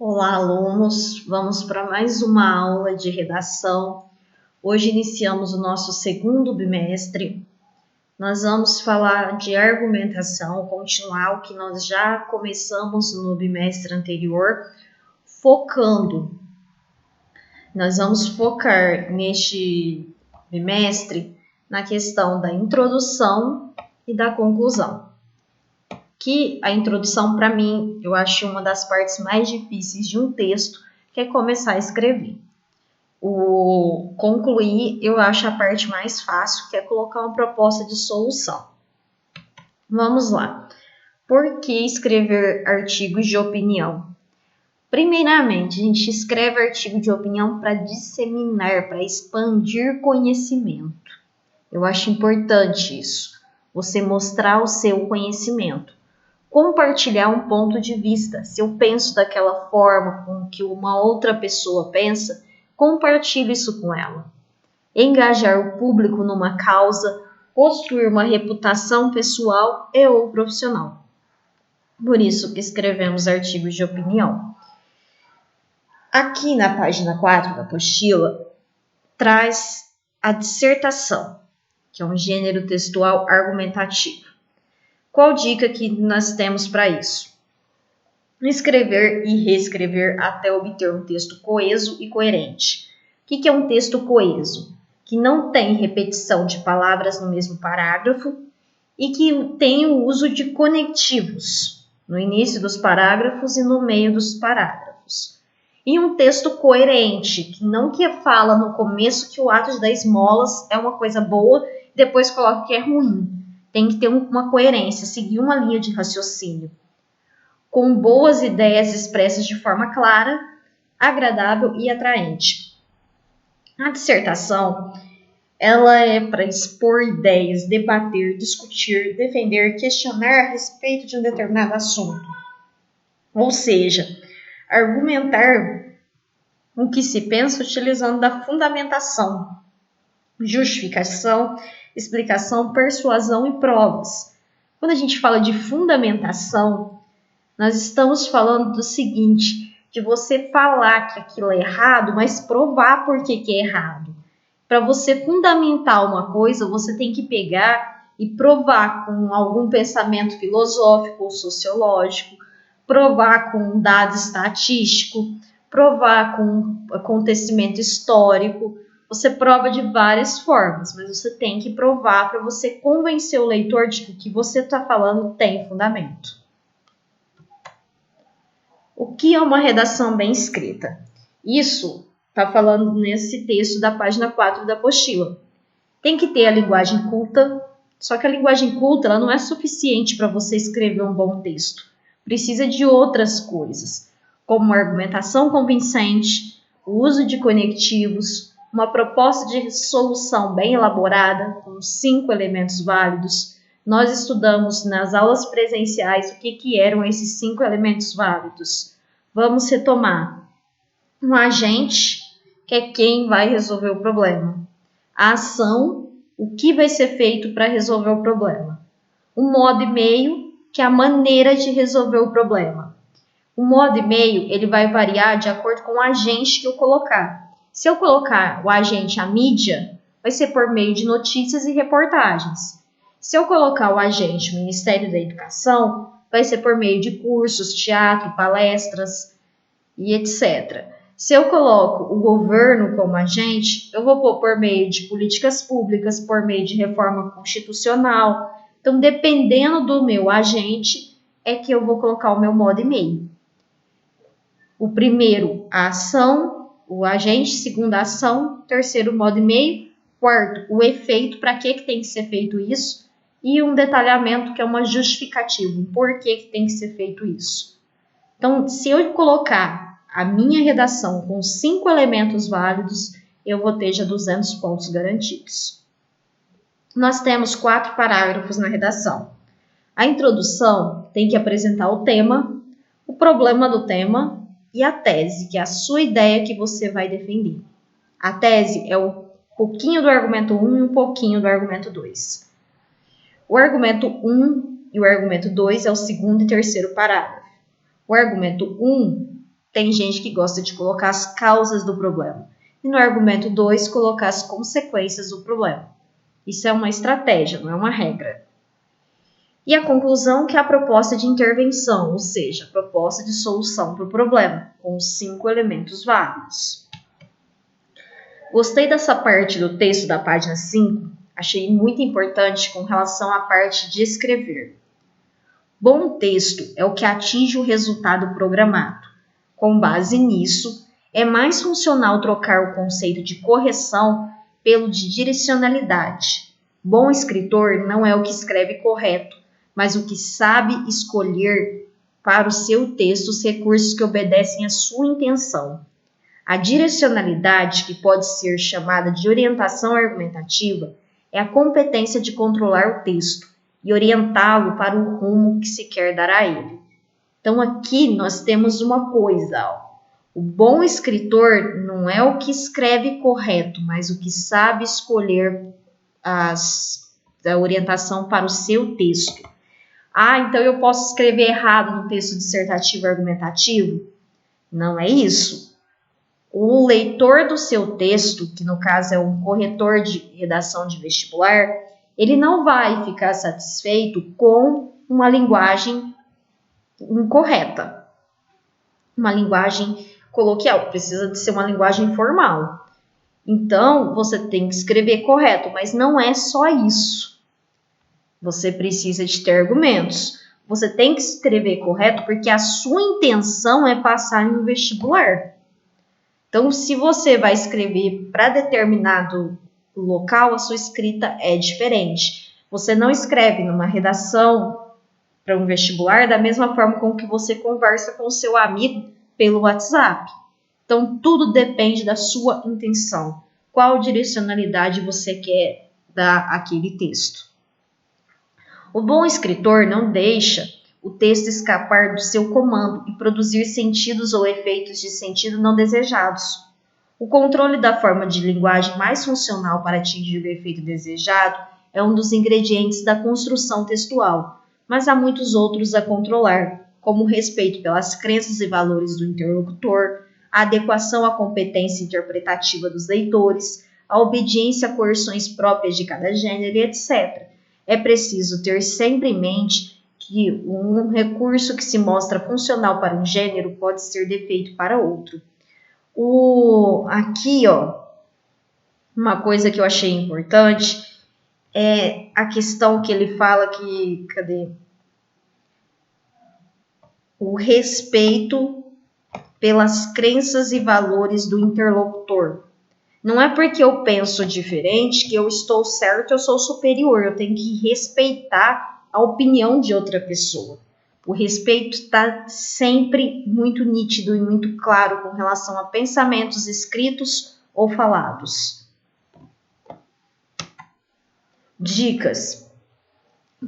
Olá, alunos! Vamos para mais uma aula de redação. Hoje iniciamos o nosso segundo bimestre. Nós vamos falar de argumentação, continuar o que nós já começamos no bimestre anterior, focando. Nós vamos focar neste bimestre na questão da introdução e da conclusão. Que a introdução, para mim, eu acho uma das partes mais difíceis de um texto, que é começar a escrever. O concluir, eu acho a parte mais fácil, que é colocar uma proposta de solução. Vamos lá. Por que escrever artigos de opinião? Primeiramente, a gente escreve artigo de opinião para disseminar, para expandir conhecimento. Eu acho importante isso, você mostrar o seu conhecimento. Compartilhar um ponto de vista. Se eu penso daquela forma com que uma outra pessoa pensa, compartilhe isso com ela. Engajar o público numa causa, construir uma reputação pessoal e ou profissional. Por isso que escrevemos artigos de opinião. Aqui na página 4 da apostila, traz a dissertação, que é um gênero textual argumentativo. Qual dica que nós temos para isso? Escrever e reescrever até obter um texto coeso e coerente. O que é um texto coeso? Que não tem repetição de palavras no mesmo parágrafo e que tem o uso de conectivos no início dos parágrafos e no meio dos parágrafos. E um texto coerente, que não que fala no começo que o ato de dar esmolas é uma coisa boa, depois coloca que é ruim. Tem que ter uma coerência, seguir uma linha de raciocínio. Com boas ideias expressas de forma clara, agradável e atraente. A dissertação, ela é para expor ideias, debater, discutir, defender, questionar a respeito de um determinado assunto. Ou seja, argumentar o que se pensa utilizando da fundamentação, justificação, explicação, persuasão e provas. Quando a gente fala de fundamentação, nós estamos falando do seguinte, de você falar que aquilo é errado, mas provar por que é errado. Para você fundamentar uma coisa, você tem que pegar e provar com algum pensamento filosófico ou sociológico, provar com um dado estatístico, provar com acontecimento histórico. Você prova de várias formas, mas você tem que provar para você convencer o leitor de que o que você está falando tem fundamento. O que é uma redação bem escrita? Isso está falando nesse texto da página 4 da apostila. Tem que ter a linguagem culta, só que a linguagem culta ela não é suficiente para você escrever um bom texto. Precisa de outras coisas, como uma argumentação convincente, o uso de conectivos, uma proposta de solução bem elaborada, com 5 elementos válidos. Nós estudamos nas aulas presenciais o que eram esses 5 elementos válidos. Vamos retomar. Um agente, que é quem vai resolver o problema. A ação, o que vai ser feito para resolver o problema. O modo e meio, que é a maneira de resolver o problema. O modo e meio, ele vai variar de acordo com o agente que eu colocar. Se eu colocar o agente a mídia, vai ser por meio de notícias e reportagens. Se eu colocar o agente Ministério da Educação, vai ser por meio de cursos, teatro, palestras e etc. Se eu coloco o governo como agente, eu vou pôr por meio de políticas públicas, por meio de reforma constitucional. Então, dependendo do meu agente, é que eu vou colocar o meu modo e meio. O primeiro, a ação, o agente, segundo a ação, terceiro, modo e meio, quarto, o efeito, para que tem que ser feito isso, e um detalhamento que é uma justificativa, um porquê que tem que ser feito isso. Então, se eu colocar a minha redação com 5 elementos válidos, eu vou ter já 200 pontos garantidos. Nós temos 4 parágrafos na redação. A introdução tem que apresentar o tema, o problema do tema e a tese, que é a sua ideia que você vai defender. A tese é um pouquinho do argumento 1 e um pouquinho do argumento 2. O argumento 1 e o argumento 2 é o segundo e terceiro parágrafo. O argumento 1 tem gente que gosta de colocar as causas do problema. E no argumento 2, colocar as consequências do problema. Isso é uma estratégia, não é uma regra. E a conclusão que é a proposta de intervenção, ou seja, a proposta de solução para o problema, com os 5 elementos válidos. Gostei dessa parte do texto da página 5, achei muito importante com relação à parte de escrever. Bom texto é o que atinge o resultado programado. Com base nisso, é mais funcional trocar o conceito de correção pelo de direcionalidade. Bom escritor não é o que escreve correto, mas o que sabe escolher para o seu texto os recursos que obedecem à sua intenção. A direcionalidade, que pode ser chamada de orientação argumentativa, é a competência de controlar o texto e orientá-lo para o rumo que se quer dar a ele. Então aqui nós temos uma coisa, o bom escritor não é o que escreve correto, mas o que sabe escolher a orientação para o seu texto. Então eu posso escrever errado no texto dissertativo argumentativo? Não é isso. O leitor do seu texto, que no caso é um corretor de redação de vestibular, ele não vai ficar satisfeito com uma linguagem incorreta. Uma linguagem coloquial, precisa de ser uma linguagem formal. Então, você tem que escrever correto, mas não é só isso. Você precisa de ter argumentos. Você tem que escrever correto porque a sua intenção é passar no vestibular. Então, se você vai escrever para determinado local, a sua escrita é diferente. Você não escreve numa redação para um vestibular da mesma forma com que você conversa com o seu amigo pelo WhatsApp. Então, tudo depende da sua intenção. Qual direcionalidade você quer dar àquele texto. O bom escritor não deixa o texto escapar do seu comando e produzir sentidos ou efeitos de sentido não desejados. O controle da forma de linguagem mais funcional para atingir o efeito desejado é um dos ingredientes da construção textual, mas há muitos outros a controlar, como o respeito pelas crenças e valores do interlocutor, a adequação à competência interpretativa dos leitores, a obediência a coerções próprias de cada gênero, etc. É preciso ter sempre em mente que um recurso que se mostra funcional para um gênero pode ser defeito para outro. Aqui, uma coisa que eu achei importante é a questão que ele fala que, o respeito pelas crenças e valores do interlocutor. Não é porque eu penso diferente que eu estou certo, eu sou superior. Eu tenho que respeitar a opinião de outra pessoa. O respeito está sempre muito nítido e muito claro com relação a pensamentos escritos ou falados. Dicas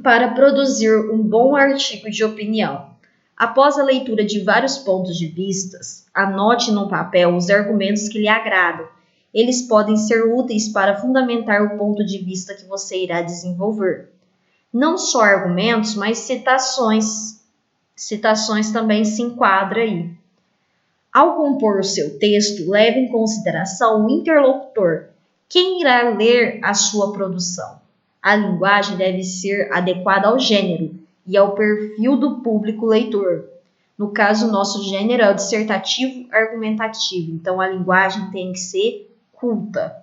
para produzir um bom artigo de opinião. Após a leitura de vários pontos de vista, anote num papel os argumentos que lhe agradam. Eles podem ser úteis para fundamentar o ponto de vista que você irá desenvolver. Não só argumentos, mas citações. Citações também se enquadram aí. Ao compor o seu texto, leve em consideração o interlocutor, quem irá ler a sua produção. A linguagem deve ser adequada ao gênero e ao perfil do público leitor. No caso, nosso gênero é o dissertativo argumentativo, então a linguagem tem que ser culta.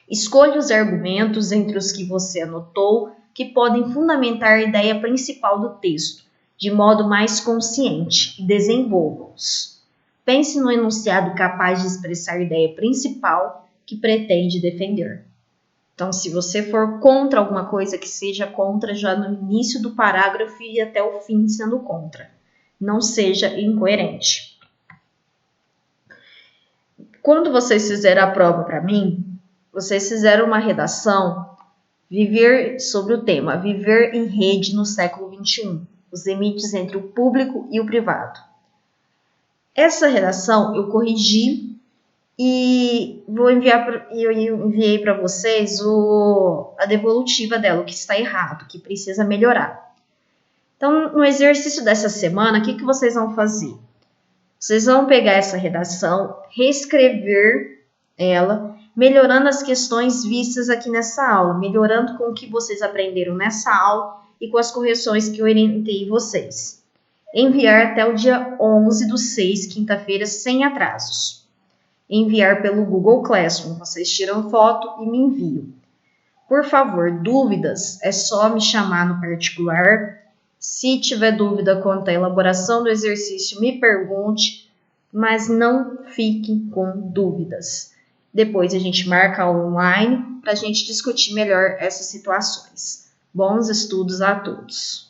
Escolha os argumentos entre os que você anotou que podem fundamentar a ideia principal do texto, de modo mais consciente, e desenvolva-os. Pense no enunciado capaz de expressar a ideia principal que pretende defender. Então, se você for contra alguma coisa, que seja contra já no início do parágrafo e até o fim sendo contra. Não seja incoerente. Quando vocês fizeram a prova para mim, vocês fizeram uma redação sobre o tema Viver em Rede no século XXI, os limites entre o público e o privado. Essa redação eu corrigi e eu enviei para vocês a devolutiva dela, o que está errado, o que precisa melhorar. Então, no exercício dessa semana, o que vocês vão fazer? Vocês vão pegar essa redação, reescrever ela, melhorando as questões vistas aqui nessa aula, melhorando com o que vocês aprenderam nessa aula e com as correções que eu orientei vocês. Enviar até o dia 11/6, quinta-feira, sem atrasos. Enviar pelo Google Classroom. Vocês tiram foto e me enviam. Por favor, dúvidas, é só me chamar no particular. Se tiver dúvida quanto à elaboração do exercício, me pergunte, mas não fique com dúvidas. Depois a gente marca online para a gente discutir melhor essas situações. Bons estudos a todos!